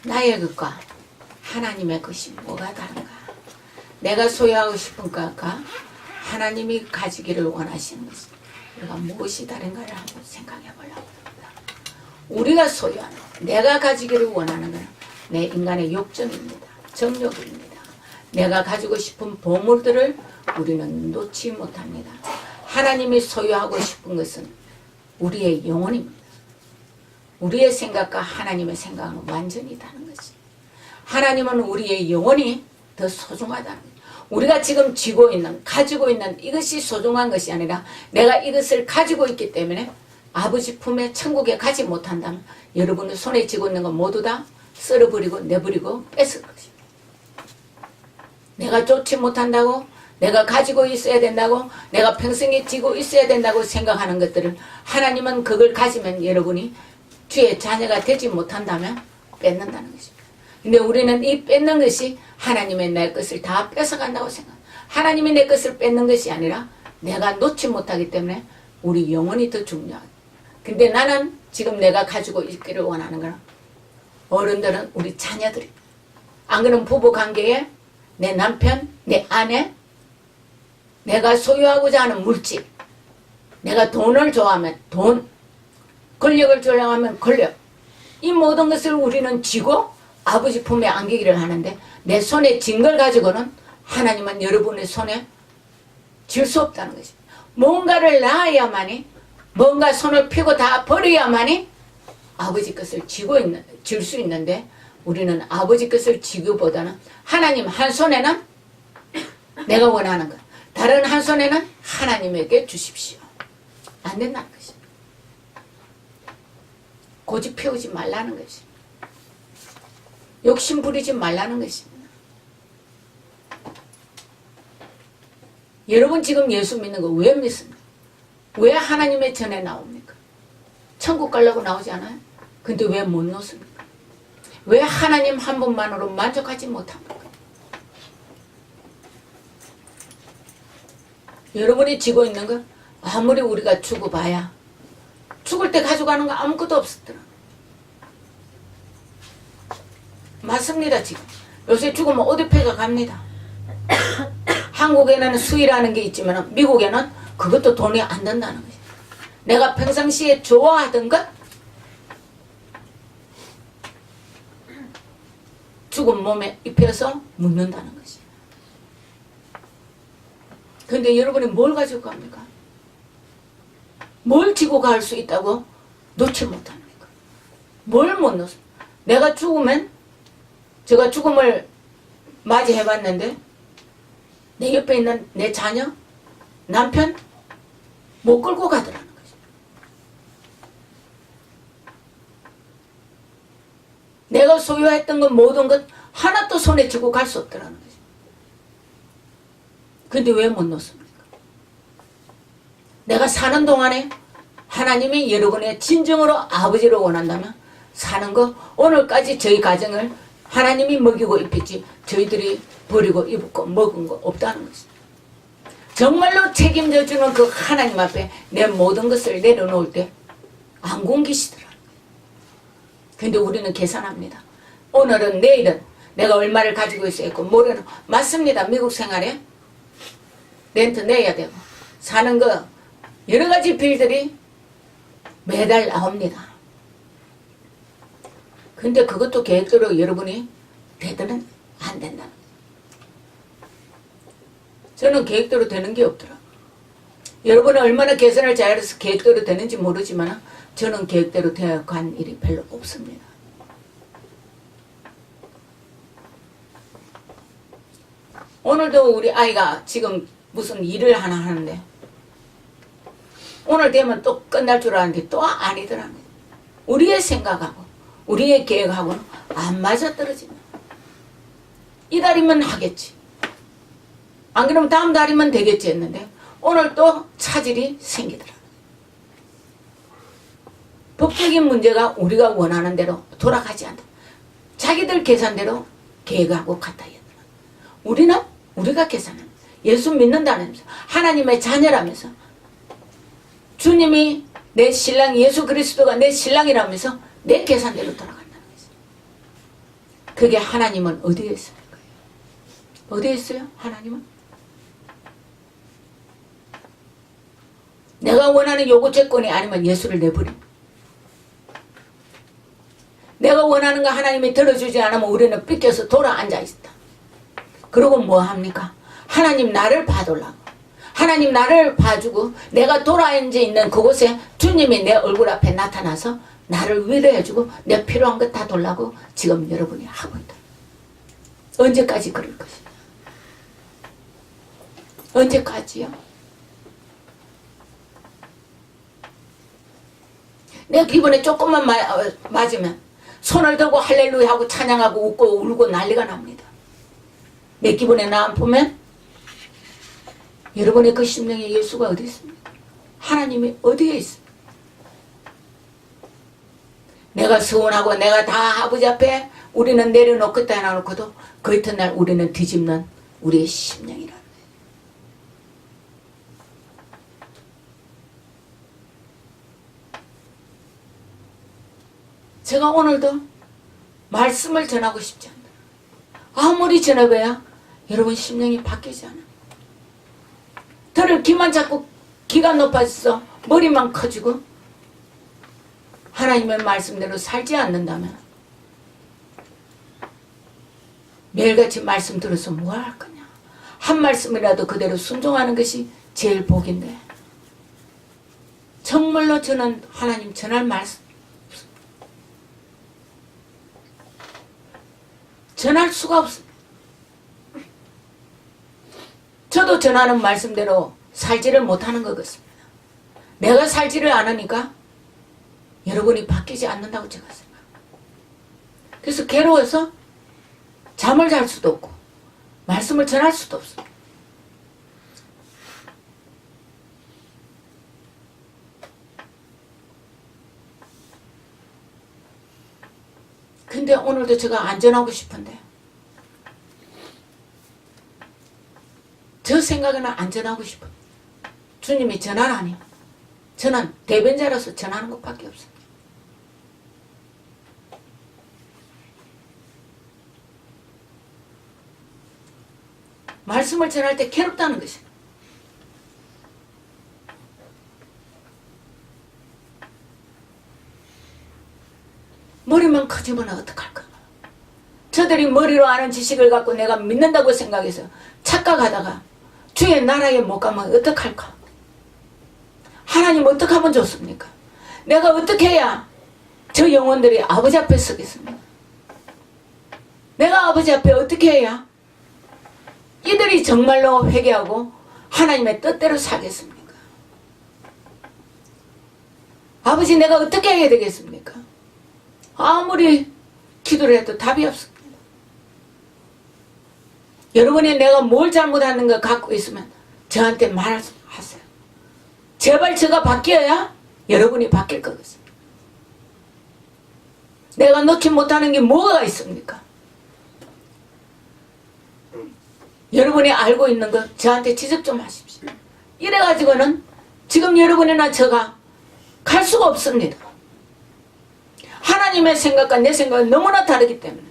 나의 것과 하나님의 것이 뭐가 다른가? 내가 소유하고 싶은 것과 하나님이 가지기를 원하시는 것이 우리가 무엇이 다른가를 한번 생각해 보려고 합니다. 우리가 소유하는, 내가 가지기를 원하는 것은 내 인간의 욕정입니다. 정욕입니다. 내가 가지고 싶은 보물들을 우리는 놓지 못합니다. 하나님이 소유하고 싶은 것은 우리의 영혼입니다. 우리의 생각과 하나님의 생각은 완전히 다른 것이. 하나님은 우리의 영혼이 더 소중하다는 거예요. 우리가 지금 쥐고 있는, 가지고 있는 이것이 소중한 것이 아니라 내가 이것을 가지고 있기 때문에 아버지 품에 천국에 가지 못한다면 여러분의 손에 쥐고 있는 건 모두 다 썰어버리고 내버리고 뺏을 것입니다. 내가 쫓지 못한다고, 내가 가지고 있어야 된다고, 내가 평생에 쥐고 있어야 된다고 생각하는 것들을 하나님은 그걸 가지면 여러분이 주의 자녀가 되지 못한다면 뺏는다는 것입니다. 근데 우리는 이 뺏는 것이 하나님의 내 것을 다 뺏어간다고 생각합니다. 하나님이 내 것을 뺏는 것이 아니라 내가 놓지 못하기 때문에 우리 영혼이 더 중요하다. 근데 나는 지금 내가 가지고 있기를 원하는 거는 어른들은 우리 자녀들이, 안 그러면 부부관계에 내 남편, 내 아내, 내가 소유하고자 하는 물질, 내가 돈을 좋아하면 돈, 권력을 좋아하면 권력, 이 모든 것을 우리는 쥐고 아버지 품에 안기기를 하는데 내 손에 쥔 걸 가지고는 하나님은 여러분의 손에 쥘 수 없다는 것입니다. 뭔가를 낳아야만이, 뭔가 손을 펴고 다 버려야만이 아버지 것을 쥘 수 있는데 우리는 아버지 것을 쥐기보다는 하나님 한 손에는 내가 원하는 것, 다른 한 손에는 하나님에게 주십시오. 안 된다는 것입니다. 고집 피우지 말라는 것입니다. 욕심 부리지 말라는 것입니다. 여러분 지금 예수 믿는 거 왜 믿습니까? 왜 하나님의 전에 나옵니까? 천국 가려고 나오지 않아요? 근데 왜 못 놓습니까? 왜 하나님 한 분만으로 만족하지 못합니까? 여러분이 지고 있는 거 아무리 우리가 주고 봐야 죽을 때 가져가는 거 아무것도 없었더라. 맞습니다. 지금 요새 죽으면 어디 패가 갑니다. 한국에는 수의라는 게 있지만 미국에는 그것도 돈이 안 든다는 거지. 내가 평상시에 좋아하던 것 죽은 몸에 입혀서 묻는다는 것이. 근데 여러분이 뭘 가지고 갑니까? 뭘 지고 갈 수 있다고 놓지 못합니까? 뭘 못 놓습니까? 내가 죽으면, 제가 죽음을 맞이해봤는데 내 옆에 있는 내 자녀, 남편 못 끌고 가더라는 거죠. 내가 소유했던 것 모든 것 하나도 손에 쥐고 갈 수 없더라는 거죠. 근데 왜 못 놓습니까? 내가 사는 동안에 하나님이 여러분의 진정으로 아버지로 원한다면 사는 거, 오늘까지 저희 가정을 하나님이 먹이고 입혔지 저희들이 버리고 입고 먹은 거 없다는 것입니다. 정말로 책임져 주는 그 하나님 앞에 내 모든 것을 내려놓을 때 안 굶기시더라. 근데 우리는 계산합니다. 오늘은, 내일은 내가 얼마를 가지고 있어야 했고 모레는, 맞습니다. 미국 생활에 렌트 내야 되고 사는 거 여러 가지 빌들이 매달 나옵니다. 근데 그것도 계획대로 여러분이 되더는 안 된다. 저는 계획대로 되는 게 없더라. 여러분은 얼마나 계산을 잘해서 계획대로 되는지 모르지만 저는 계획대로 되어간 일이 별로 없습니다. 오늘도 우리 아이가 지금 무슨 일을 하나 하는데 오늘 되면 또 끝날 줄 알았는데 또 아니더라고요. 우리의 생각하고 우리의 계획하고는 안 맞아떨어집니다. 이 달이면 하겠지, 안 그러면 다음 달이면 되겠지 했는데 오늘 또 차질이 생기더라. 법적인 문제가 우리가 원하는 대로 돌아가지 않다. 자기들 계산대로 계획하고 갔다 했더라. 우리는 우리가 계산합니다. 예수 믿는다면서, 하나님의 자녀라면서, 주님이 내 신랑, 예수 그리스도가 내 신랑이라면서 내 계산대로 돌아간다는 거죠. 그게 하나님은 어디에 있습니까? 어디에 있어요? 하나님은? 내가 원하는 요구 조건이 아니면 예수를 내버림. 내가 원하는 거 하나님이 들어주지 않으면 우리는 삐껴서 돌아 앉아있다. 그러고 뭐 합니까? 하나님 나를 봐달라고. 하나님 나를 봐주고 내가 돌아앉아 있는 그곳에 주님이 내 얼굴 앞에 나타나서 나를 위로해주고 내 필요한 것 다 달라고 지금 여러분이 하고 있다. 언제까지 그럴 것이냐? 언제까지요? 내 기분에 조금만 맞으면 손을 들고 할렐루야 하고 찬양하고 웃고 울고 난리가 납니다. 내 기분에 나 안 보면 여러분의 그 심령에 예수가 어디 있습니까? 하나님이 어디에 있습니까? 내가 서운하고 내가 다 아버지 앞에 우리는 내려놓겠다 해놓고도 그 이튿날 우리는 뒤집는 우리의 심령이라는 거예요. 제가 오늘도 말씀을 전하고 싶지 않아요. 아무리 전해봐야 여러분 심령이 바뀌지 않아요. 들을 귀만 잡고 귀가 높아져서 머리만 커지고 하나님의 말씀대로 살지 않는다면 매일같이 말씀 들어서 뭐 할 거냐. 한 말씀이라도 그대로 순종하는 것이 제일 복인데 정말로 저는 하나님 전할 말씀 전할 수가 없습니다. 저도 전하는 말씀대로 살지를 못하는 것 같습니다. 내가 살지를 않으니까 여러분이 바뀌지 않는다고 제가 생각합니다. 그래서 괴로워서 잠을 잘 수도 없고 말씀을 전할 수도 없습니다. 근데 오늘도 제가 안전하고 싶은데 저 생각에는 안전하고 싶어요. 주님이 전하라니 저는 대변자로서 전하는 것밖에 없어요. 말씀을 전할 때 괴롭다는 것이에요. 머리만 커지면 어떡할까? 저들이 머리로 아는 지식을 갖고 내가 믿는다고 생각해서 착각하다가 주의 나라에 못 가면 어떡할까? 하나님 어떻게 하면 좋습니까? 내가 어떻게 해야 저 영혼들이 아버지 앞에 서겠습니까? 내가 아버지 앞에 어떻게 해야 이들이 정말로 회개하고 하나님의 뜻대로 살겠습니까? 아버지 내가 어떻게 해야 되겠습니까? 아무리 기도를 해도 답이 없습니다. 여러분이 내가 뭘 잘못하는 거 갖고 있으면 저한테 말하세요. 제발 제가 바뀌어야 여러분이 바뀔 것 같습니다. 내가 놓지 못하는 게 뭐가 있습니까? 여러분이 알고 있는 거 저한테 지적 좀 하십시오. 이래가지고는 지금 여러분이나 저가 갈 수가 없습니다. 하나님의 생각과 내 생각은 너무나 다르기 때문에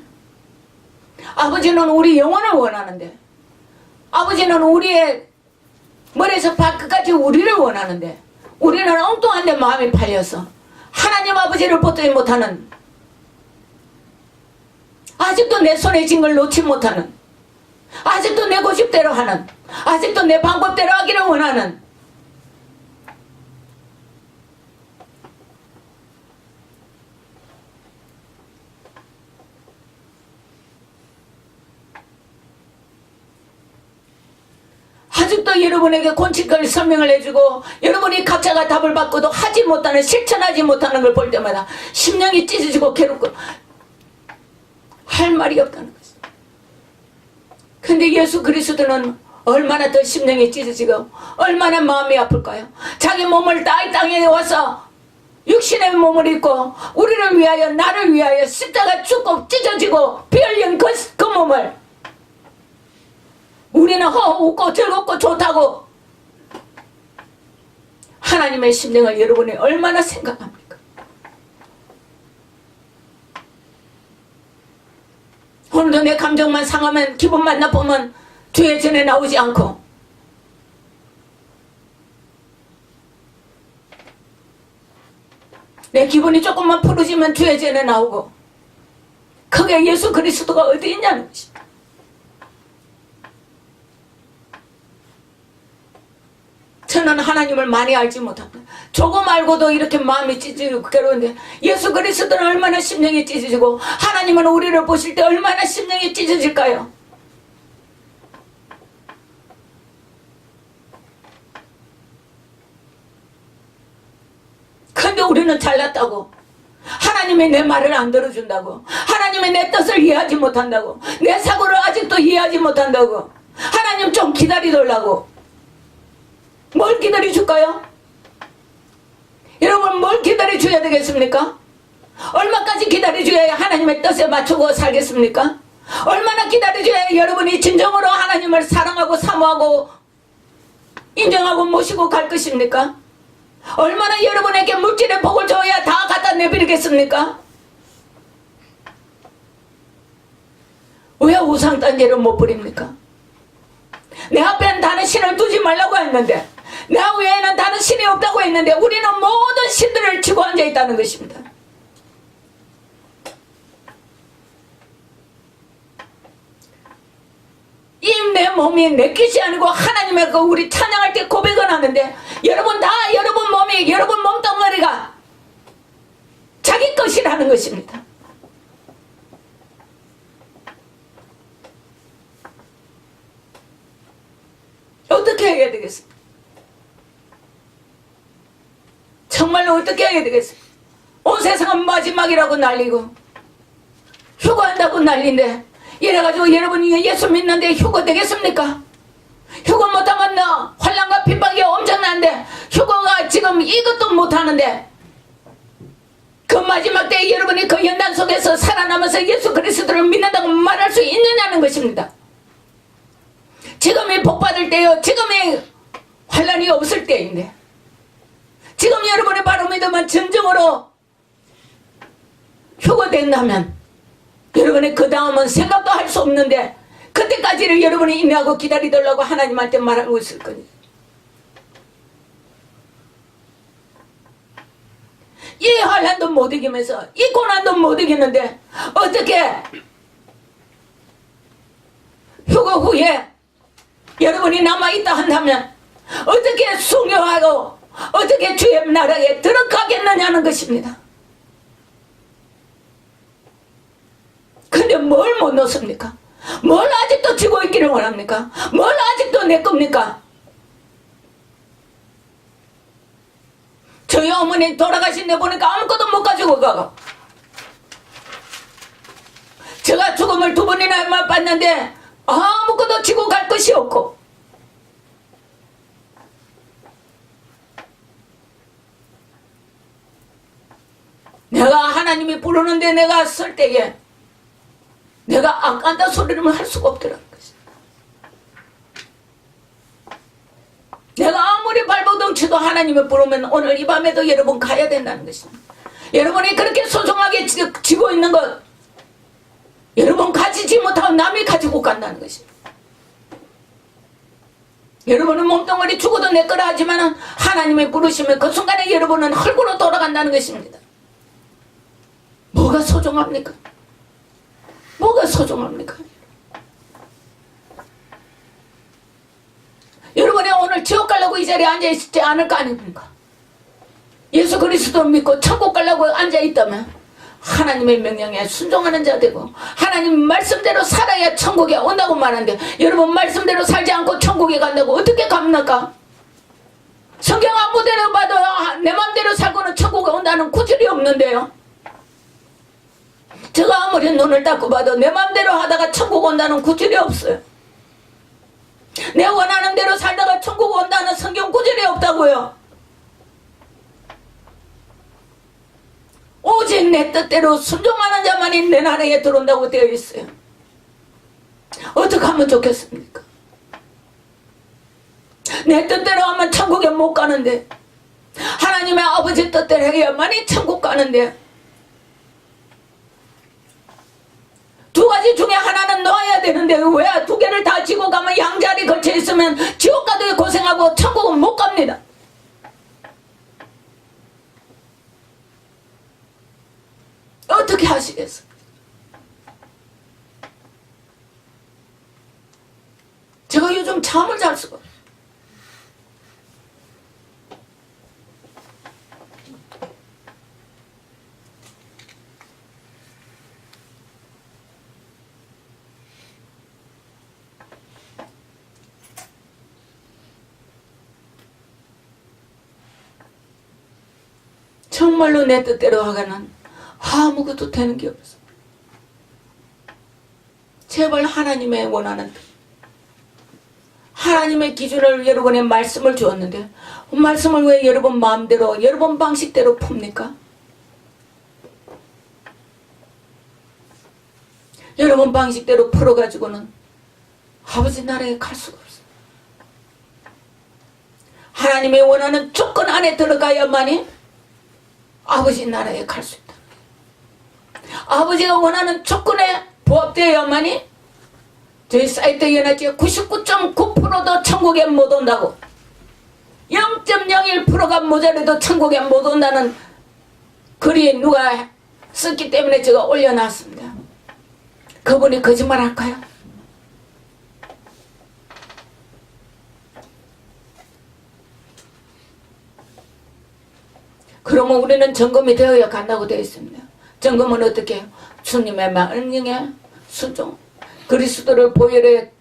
아버지는 우리 영혼을 원하는데 아버지는 우리의 머리에서 발끝까지 우리를 원하는데 우리는 엉뚱한 데 마음이 팔려서 하나님 아버지를 붙들지 못하는 아직도 내 손에 쥔 걸 놓지 못하는 아직도 내 고집대로 하는 아직도 내 방법대로 하기를 원하는 아직도 여러분에게 권칙을 설명을 해주고 여러분이 각자가 답을 받고도 하지 못하는 실천하지 못하는 걸 볼 때마다 심령이 찢어지고 괴롭고 할 말이 없다는 것입니다. 근데 예수 그리스도는 얼마나 더 심령이 찢어지고 얼마나 마음이 아플까요? 자기 몸을 이 땅에 와서 육신의 몸을 입고 우리를 위하여 나를 위하여 십자가 죽고 찢어지고 피 흘린 그 몸을 우리는 웃고 즐겁고 좋다고 하나님의 심령을 여러분이 얼마나 생각합니까? 오늘도 내 감정만 상하면, 기분만 나쁘면 주의 전에 나오지 않고, 내 기분이 조금만 푸르지면 주의 전에 나오고, 그게 예수 그리스도가 어디 있냐는 것입니다. 저는 하나님을 많이 알지 못합니다. 조금 알고도 이렇게 마음이 찢어지고 괴로운데, 예수 그리스도는 얼마나 심령이 찢어지고 하나님은 우리를 보실 때 얼마나 심령이 찢어질까요? 근데 우리는 잘났다고, 하나님이 내 말을 안 들어준다고, 하나님이 내 뜻을 이해하지 못한다고, 내 사고를 아직도 이해하지 못한다고, 하나님 좀 기다리더라고. 뭘 기다려줄까요? 여러분, 뭘 기다려줘야 되겠습니까? 얼마까지 기다려줘야 하나님의 뜻에 맞추고 살겠습니까? 얼마나 기다려줘야 여러분이 진정으로 하나님을 사랑하고 사모하고 인정하고 모시고 갈 것입니까? 얼마나 여러분에게 물질의 복을 줘야 다 갖다 내버리겠습니까? 왜 우상단지를 못 버립니까? 내 앞에는 다른 신을 두지 말라고 했는데, 나 외에는 다른 신이 없다고 했는데, 우리는 모든 신들을 지고 앉아 있다는 것입니다. 이 내 몸이 내 것이 아니고 하나님의 그 우리 찬양할 때 고백을 하는데, 여러분 다 여러분 몸이, 여러분 몸뚱아리가 자기 것이라는 것입니다. 어떻게 해야 되겠습니까? 정말로 어떻게 해야 되겠어요? 온 세상은 마지막이라고 난리고 휴거한다고 난리인데, 이래가지고 여러분이 예수 믿는데 휴거 되겠습니까? 휴거 못하면 너 환난과 핍박이 엄청난데, 휴거가 지금 이것도 못하는데, 그 마지막 때에 여러분이 그 연단 속에서 살아남아서 예수 그리스도를 믿는다고 말할 수 있느냐는 것입니다. 지금이 복받을 때요, 지금이 환난이 없을 때인데, 지금 여러분이 바로 믿으면 진정으로 휴거된다면 여러분의 그 다음은 생각도 할 수 없는데, 그때까지를 여러분이 인내하고 기다리더라고 하나님한테 말하고 있을 거예요. 이 환난도 못 이기면서, 이 고난도 못 이기는데 어떻게 휴거 후에 여러분이 남아있다 한다면 어떻게 순교하고 어떻게 주의 나라에 들어가겠느냐는 것입니다. 근데 뭘 못 놓습니까? 뭘 아직도 쥐고 있기를 원합니까? 뭘 아직도 내 겁니까? 저희 어머니 돌아가신 데 보니까 아무것도 못 가지고 가고, 제가 죽음을 2번이나 맛봤는데 아무것도 지고 갈 것이 없고, 내가 하나님이 부르는데 내가 설 때에 내가 안 간다 소리를 할 수가 없더라는 것이. 내가 아무리 발버둥 쳐도 하나님이 부르면 오늘 이 밤에도 여러분 가야 된다는 것입니다. 여러분이 그렇게 소중하게 지고 있는 것, 여러분 가지지 못하고 남이 가지고 간다는 것입니다. 여러분은 몸뚱아리 죽어도 내 거라 하지만 하나님이 부르시면 그 순간에 여러분은 흙으로 돌아간다는 것입니다. 뭐가 소중합니까? 뭐가 소중합니까? 여러분이 오늘 지옥 가려고 이 자리에 앉아있지 않을 거 아닙니까? 예수 그리스도를 믿고 천국 가려고 앉아있다면 하나님의 명령에 순종하는 자 되고, 하나님 말씀대로 살아야 천국에 온다고 말하는데, 여러분 말씀대로 살지 않고 천국에 간다고 어떻게 갑니까? 성경 아무데나 봐도 내 맘대로 살고는 천국에 온다는 구절이 없는데요. 제가 아무리 눈을 닫고 봐도 내 맘대로 하다가 천국 온다는 구절이 없어요. 내 원하는 대로 살다가 천국 온다는 성경 구절이 없다고요. 오직 내 뜻대로 순종하는 자만이 내 나라에 들어온다고 되어 있어요. 어떻게 하면 좋겠습니까? 내 뜻대로 하면 천국에 못 가는데, 하나님의 아버지 뜻대로 해야만이 천국 가는데, 두 가지 중에 하나는 놓아야 되는데 왜 두 개를 다 쥐고 가면 양자리 걸쳐 있으면 지옥 가도 고생하고 천국은 못 갑니다. 어떻게 하시겠어요? 제가 요즘 잠을 잘 수가 없어요. 정말로 내 뜻대로 하고는 아무것도 되는 게 없어. 제발 하나님의 원하는 뜻, 하나님의 기준을 여러분의 말씀을 주었는데 말씀을 왜 여러분 마음대로 여러분 방식대로 풉니까? 여러분 방식대로 풀어가지고는 아버지 나라에 갈 수가 없어요. 하나님의 원하는 조건 안에 들어가야만이 아버지 나라에 갈 수 있다. 아버지가 원하는 조건에 부합되어야만이 저희 사이트에 연합지에 99.9%도 천국에 못 온다고, 0.01%가 모자라도 천국에 못 온다는 글이 누가 썼기 때문에 제가 올려놨습니다. 그분이 거짓말 할까요? 그러면 우리는 점검이 되어야 간다고 되어 있습니다. 점검은 어떻게 해요? 주님의 명령에 순종, 그리스도를 보혈에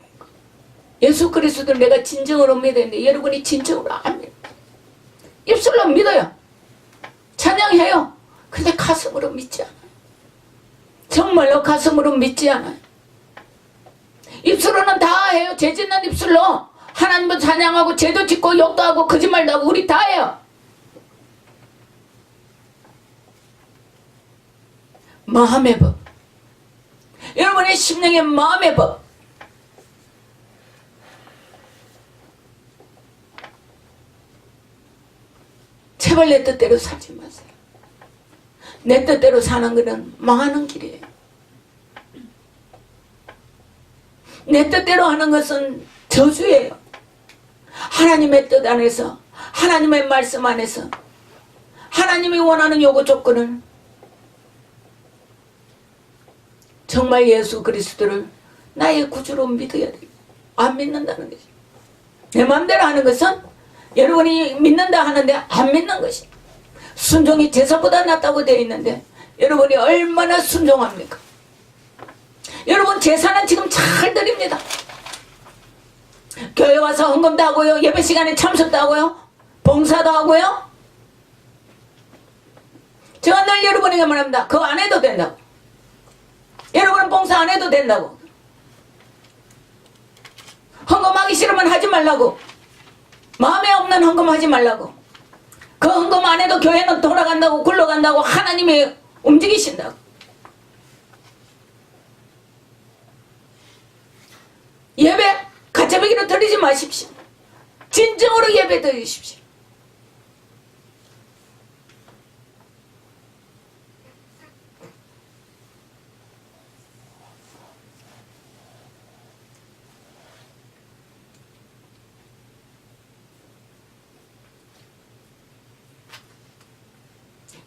예수 그리스도를 내가 진정으로 믿었는데 여러분이 진정으로 안 믿어요. 입술로 믿어요. 찬양해요. 근데 가슴으로 믿지 않아요. 정말로 가슴으로 믿지 않아요. 입술로는 다 해요. 죄 짓는 입술로 하나님을 찬양하고 죄도 짓고 욕도 하고 거짓말도 하고 우리 다 해요. 마음의 법, 여러분의 심령의 마음의 법, 제발 내 뜻대로 살지 마세요. 내 뜻대로 사는 것은 망하는 길이에요. 내 뜻대로 하는 것은 저주예요. 하나님의 뜻 안에서, 하나님의 말씀 안에서 하나님이 원하는 요구 조건을 정말 예수 그리스도를 나의 구주로 믿어야 돼요. 안 믿는다는 것이, 내 마음대로 하는 것은 여러분이 믿는다 하는데 안 믿는 것이, 순종이 제사보다 낫다고 되어 있는데 여러분이 얼마나 순종합니까? 여러분 제사는 지금 잘 드립니다. 교회 와서 헌금도 하고요, 예배 시간에 참석도 하고요, 봉사도 하고요. 제가 늘 여러분에게 말합니다. 그거 안 해도 된다고. 여러분은 봉사 안 해도 된다고. 헌금하기 싫으면 하지 말라고. 마음에 없는 헌금하지 말라고. 그 헌금 안 해도 교회는 돌아간다고, 굴러간다고, 하나님이 움직이신다고. 예배 가짜배기로 드리지 마십시오. 진정으로 예배 드리십시오.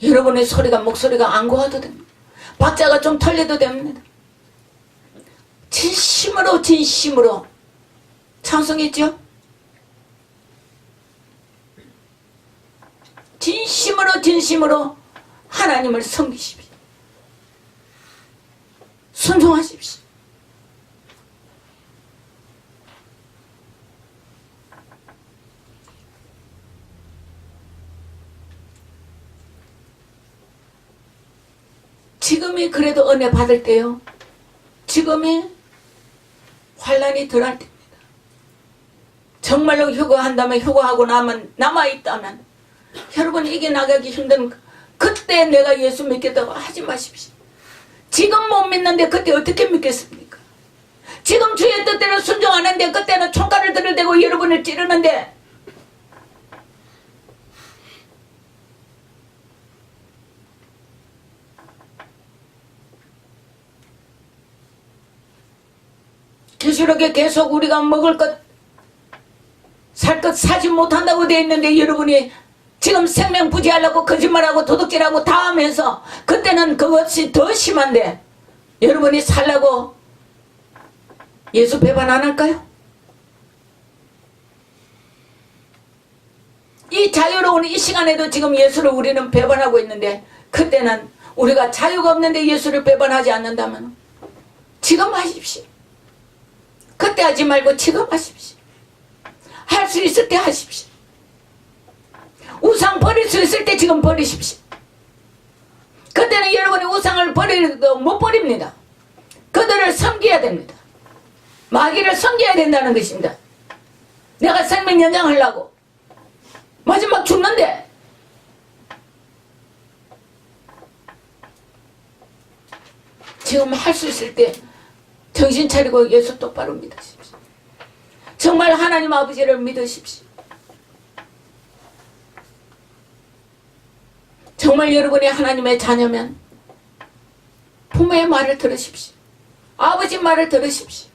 여러분의 목소리가 안 고와도 됩니다. 박자가 좀 털려도 됩니다. 진심으로 찬송했죠? 진심으로 하나님을 섬기십시오. 순종하십시오. 지금이 그래도 은혜 받을 때요. 지금이 환난이 덜할 때입니다. 정말로 효과한다면, 효과하고 남아있다면 여러분이 이겨나가기 힘든 그때 내가 예수 믿겠다고 하지 마십시오. 지금 못 믿는데 그때 어떻게 믿겠습니까? 지금 주의 뜻대로 순종 안 하는데 그때는 총칼을 들이대고 여러분을 찌르는데, 계시록에 계속 우리가 먹을 것, 살 것 사지 못한다고 되어 있는데 여러분이 지금 생명 부지하려고 거짓말하고 도둑질하고 다 하면서 그때는 그것이 더 심한데 여러분이 살라고 예수 배반 안 할까요? 이 자유로운 이 시간에도 지금 예수를 우리는 배반하고 있는데 그때는 우리가 자유가 없는데 예수를 배반하지 않는다면 지금 하십시오. 그때 하지 말고 지금 하십시오. 할 수 있을 때 하십시오. 우상 버릴 수 있을 때 지금 버리십시오. 그때는 여러분이 우상을 버리도 못 버립니다. 그들을 섬겨야 됩니다. 마귀를 섬겨야 된다는 것입니다. 내가 생명 연장하려고 마지막 죽는데 지금 할 수 있을 때 정신 차리고 예수 똑바로 믿으십시오. 정말 하나님 아버지를 믿으십시오. 정말 여러분이 하나님의 자녀면 부모의 말을 들으십시오. 아버지 말을 들으십시오.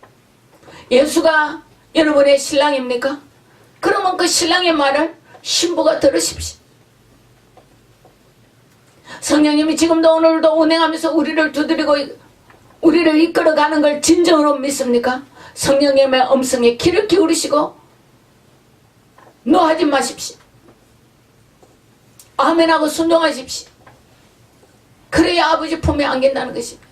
예수가 여러분의 신랑입니까? 그러면 그 신랑의 말을 신부가 들으십시오. 성령님이 지금도 오늘도 운행하면서 우리를 두드리고 우리를 이끌어가는 걸 진정으로 믿습니까? 성령님의 음성에 귀를 기울이시고 노하지 마십시오. 아멘하고 순종하십시오. 그래야 아버지 품에 안긴다는 것입니다.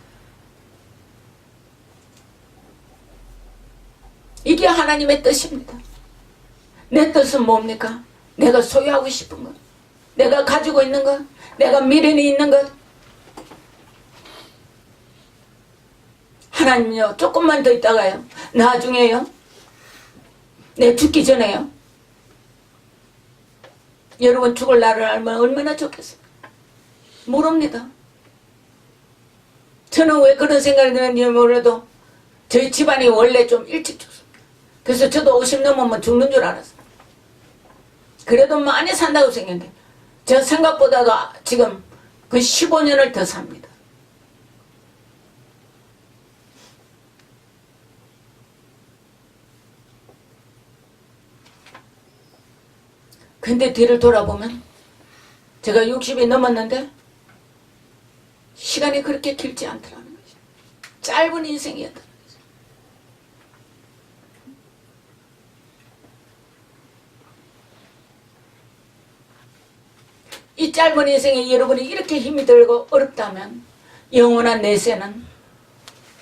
이게 하나님의 뜻입니다. 내 뜻은 뭡니까? 내가 소유하고 싶은 것, 내가 가지고 있는 것, 내가 미련이 있는 것. 하나님요, 조금만 더 있다가요, 나중에요, 내 죽기 전에요, 여러분 죽을 날을 알면 얼마나 좋겠어요. 모릅니다. 저는 왜 그런 생각이 드는지 몰라도 저희 집안이 원래 좀 일찍 죽습니다. 그래서 저도 50 넘으면 죽는 줄 알았어요. 그래도 많이 산다고 생각해요. 저 생각보다도 지금 그 15년을 더 삽니다. 근데 뒤를 돌아보면 제가 60이 넘었는데 시간이 그렇게 길지 않더라는 거죠. 짧은 인생이었다는 거죠. 이 짧은 인생에 여러분이 이렇게 힘이 들고 어렵다면 영원한 내세는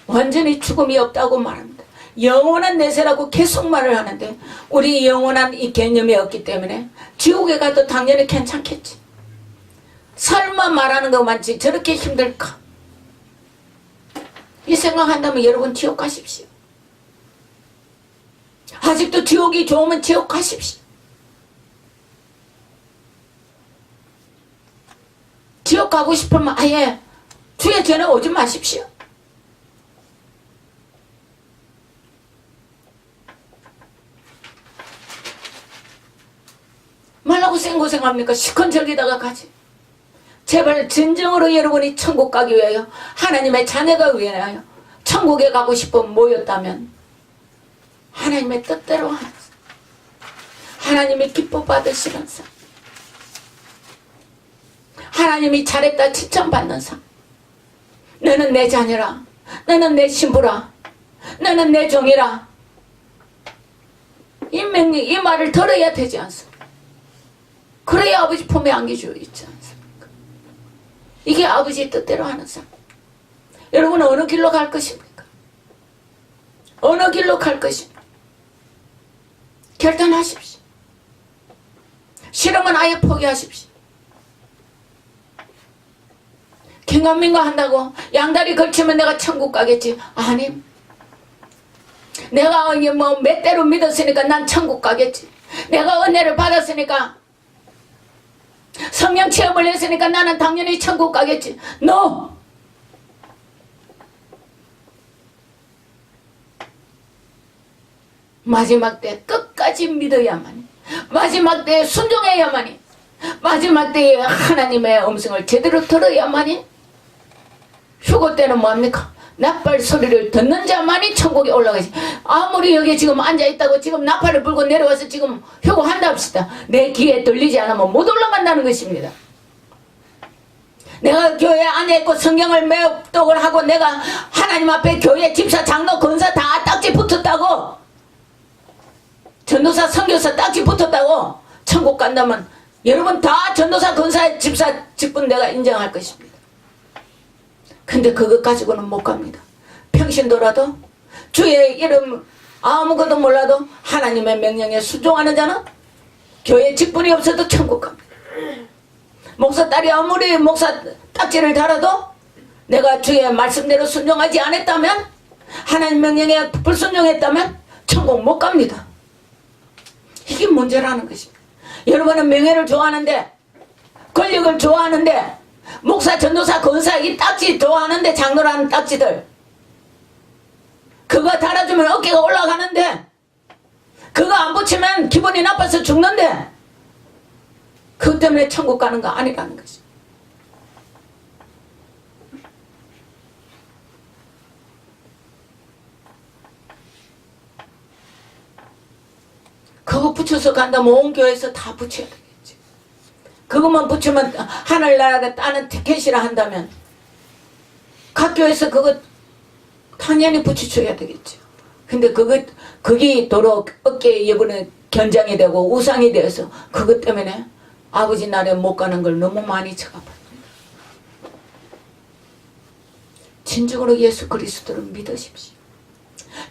완전히 죽음이 없다고 말합니다. 영원한 내세라고 계속 말을 하는데 우리 영원한 이 개념이 없기 때문에 지옥에 가도 당연히 괜찮겠지. 설마 말하는 것만치 저렇게 힘들까? 이 생각한다면 여러분 지옥 가십시오. 아직도 지옥이 좋으면 지옥 가십시오. 지옥 가고 싶으면 아예 주의 전에 오지 마십시오. 말라고 생고생합니까? 시큰절기다가 가지. 제발 진정으로 여러분이 천국 가기 위하여 하나님의 자녀가 위하여 천국에 가고 싶어 모였다면 하나님의 뜻대로 하는 삶, 하나님이 기뻐 받으시는 삶, 하나님이 잘했다 칭찬받는 삶. 너는 내 자녀라, 너는 내 신부라, 너는 내 종이라, 이 말을 들어야 되지 않습니까? 그래야 아버지 품에 안겨져 있지 않습니까? 이게 아버지 뜻대로 하는 삶. 여러분은 어느 길로 갈 것입니까? 어느 길로 갈 것입니까? 결단하십시오. 싫으면 아예 포기하십시오. 긴가민가 한다고 양다리 걸치면 내가 천국 가겠지? 아니, 내가 뭐 몇 대로 믿었으니까 난 천국 가겠지. 내가 은혜를 받았으니까 성령 체험을 했으니까 나는 당연히 천국 가겠지. No! 마지막 때 끝까지 믿어야만, 마지막 때에 순종해야만이, 마지막 때에 하나님의 음성을 제대로 들어야만이. 휴거 때는 뭡니까? 나팔 소리를 듣는 자만이 천국에 올라가지. 아무리 여기 지금 앉아있다고 지금 나팔을 불고 내려와서 지금 효고한다 합시다. 내 귀에 들리지 않으면 못 올라간다는 것입니다. 내가 교회 안에 있고 성경을 매독을 하고 내가 하나님 앞에 교회 집사 장로 권사 다 딱지 붙었다고, 전도사 선교사 딱지 붙었다고 천국 간다면 여러분 다 전도사 권사 집사 직분 내가 인정할 것입니다. 근데 그것 가지고는 못 갑니다. 평신도라도 주의 이름 아무것도 몰라도 하나님의 명령에 순종하는 자는 교회 직분이 없어도 천국 갑니다. 목사 딸이 아무리 목사 딱지를 달아도 내가 주의 말씀대로 순종하지 않았다면, 하나님 명령에 불순종했다면 천국 못 갑니다. 이게 문제라는 것입니다. 여러분은 명예를 좋아하는데, 권력을 좋아하는데, 목사, 전도사, 권사 이 딱지 좋아하는데, 장로라는 딱지들 그거 달아주면 어깨가 올라가는데, 그거 안 붙이면 기분이 나빠서 죽는데, 그것 때문에 천국 가는 거 아니라는 것이. 그거 붙여서 간다면 온 교회에서 다 붙여야 되겠지. 그것만 붙이면 하늘나라가 따는 티켓이라 한다면 각 교회에서 그거 당연히 붙여줘야 되겠죠. 근데 그게 도로 어깨에 이번에 견장이 되고 우상이 되어서 그것 때문에 아버지 나라에 못 가는 걸 너무 많이 쳐가버립니다. 진정으로 예수 그리스도를 믿으십시오.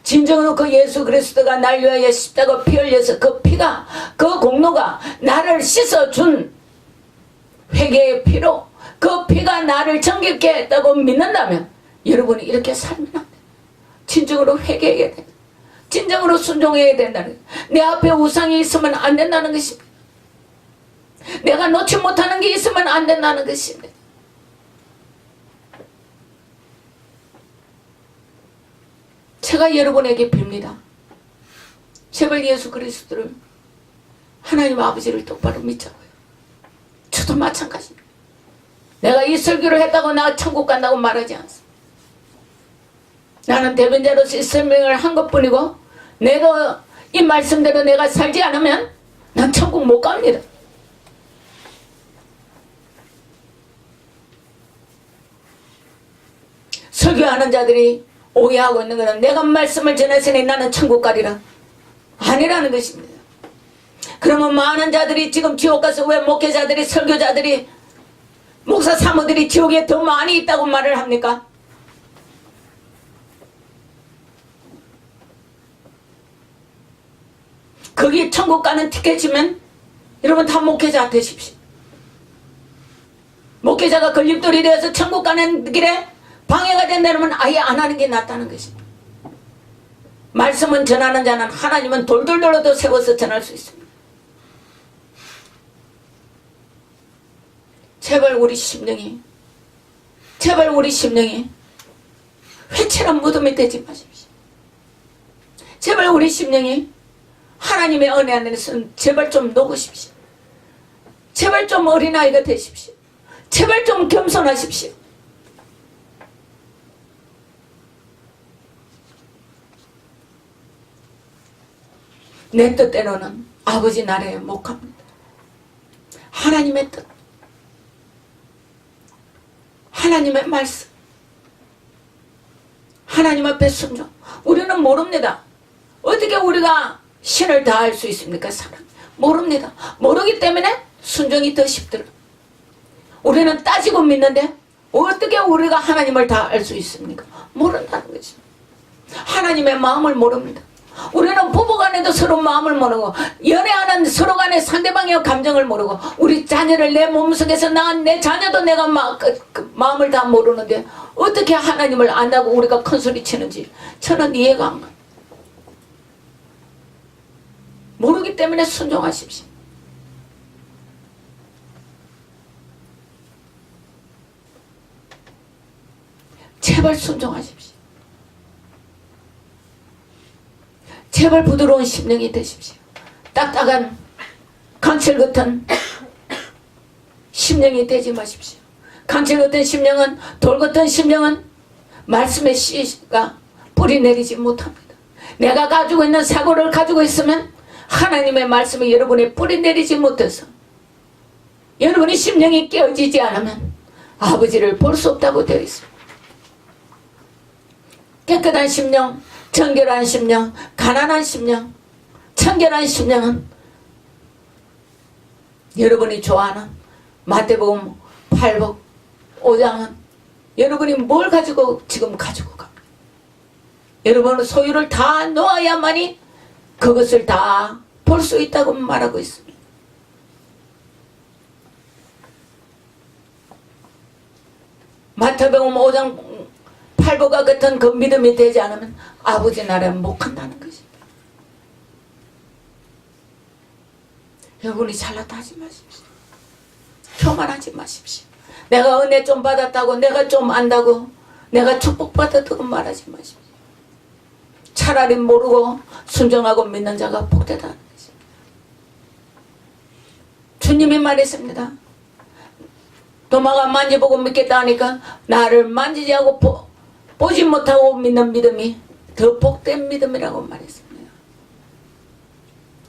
진정으로 그 예수 그리스도가 날 위하여 십자가 피 흘려서 그 피가, 그 공로가 나를 씻어준 회개의 피로 그 피가 나를 정결케 했다고 믿는다면 여러분이 이렇게 살면 안 돼요. 진정으로 회개해야 돼요. 진정으로 순종해야 된다는 거예요. 내 앞에 우상이 있으면 안 된다는 것입니다. 내가 놓지 못하는 게 있으면 안 된다는 것입니다. 제가 여러분에게 빕니다. 제발 예수 그리스도를, 하나님 아버지를 똑바로 믿자고요. 저도 마찬가지입니다. 내가 이 설교를 했다고 나 천국 간다고 말하지 않습니다. 나는 대변자로서 이 설명을 한 것뿐이고, 내가 이 말씀대로 내가 살지 않으면 난 천국 못 갑니다. 설교하는 자들이 오해하고 있는 것은 내가 말씀을 전했으니 나는 천국 가리라, 아니라는 것입니다. 그러면 많은 자들이 지금 지옥 가서 왜 목회자들이, 설교자들이, 목사 사모들이 지옥에 더 많이 있다고 말을 합니까? 거기 천국 가는 티켓이면 여러분 다 목회자 되십시오. 목회자가 걸림돌이 되어서 천국 가는 길에 방해가 된다면 아예 안 하는 게 낫다는 것입니다. 말씀은 전하는 자는 하나님은 돌돌돌도 세워서 전할 수 있습니다. 제발 우리 심령이, 제발 우리 심령이 회칠한 무덤이 되지 마십시오. 제발 우리 심령이 하나님의 은혜 안에서 제발 좀 녹으십시오. 제발 좀 어린아이가 되십시오. 제발 좀 겸손하십시오. 내 뜻대로는 아버지 나라에 못 갑니다. 하나님의 뜻, 하나님의 말씀, 하나님 앞에 순종. 우리는 모릅니다. 어떻게 우리가 신을 다할 수 있습니까? 사람 모릅니다. 모르기 때문에 순종이 더 쉽더라. 우리는 따지고 믿는데 어떻게 우리가 하나님을 다 알 수 있습니까? 모른다는 거지. 하나님의 마음을 모릅니다. 우리는 부부간에도 서로 마음을 모르고, 연애하는 서로 간에 상대방의 감정을 모르고, 우리 자녀를 내 몸속에서 낳은 내 자녀도 내가 마음을 다 모르는데 어떻게 하나님을 안다고 우리가 큰소리 치는지 저는 이해가 안 가요. 모르기 때문에 순종하십시오. 제발 순종하십시오. 제발 부드러운 심령이 되십시오. 딱딱한 강철 같은 심령이 되지 마십시오. 강철 같은 심령은, 돌 같은 심령은 말씀의 씨가 뿌리 내리지 못합니다. 내가 가지고 있는 사고를 가지고 있으면 하나님의 말씀이 여러분의 뿌리 내리지 못해서 여러분의 심령이 깨어지지 않으면 아버지를 볼 수 없다고 되어 있습니다. 깨끗한 심령, 정결한 심령, 가난한 심령, 청결한 심령은 여러분이 좋아하는 마태복음 8복 5장은 여러분이 뭘 가지고 지금 가지고 갑니다. 여러분은 소유를 다 놓아야만이 그것을 다 볼 수 있다고 말하고 있습니다. 마태복음 5장 8복과 같은 그 믿음이 되지 않으면 아버지 나라에 못 간다는 것입니다. 여러분이 잘났다 하지 마십시오. 교만하지 마십시오. 내가 은혜 좀 받았다고, 내가 좀 안다고, 내가 축복받았다고 말하지 마십시오. 차라리 모르고 순종하고 믿는 자가 복되다는 것입니다. 주님이 말했습니다. 도마가 만져보고 믿겠다 하니까 나를 만지지 않고 보지 못하고 믿는 믿음이 더 복된 믿음이라고 말했습니다.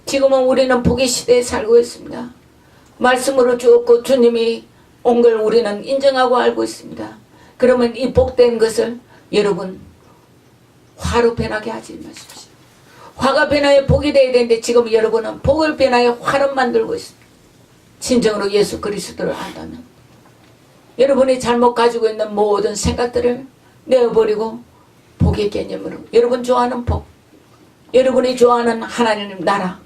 지금은 우리는 복의 시대에 살고 있습니다. 말씀으로 주었고 주님이 온 걸 우리는 인정하고 알고 있습니다. 그러면 이 복된 것을 여러분 화로 변하게 하지 마십시오. 화가 변하여 복이 되어야 되는데 지금 여러분은 복을 변하여 화로 만들고 있습니다. 진정으로 예수 그리스도를 안다면 여러분이 잘못 가지고 있는 모든 생각들을 내어버리고 복의 개념으로 여러분 좋아하는 복, 여러분이 좋아하는 하나님 나라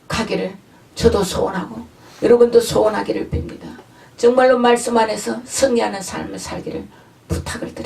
가기를 저도 소원하고 여러분도 소원하기를 빕니다. 정말로 말씀 안에서 승리하는 삶을 살기를 부탁을 드립니다.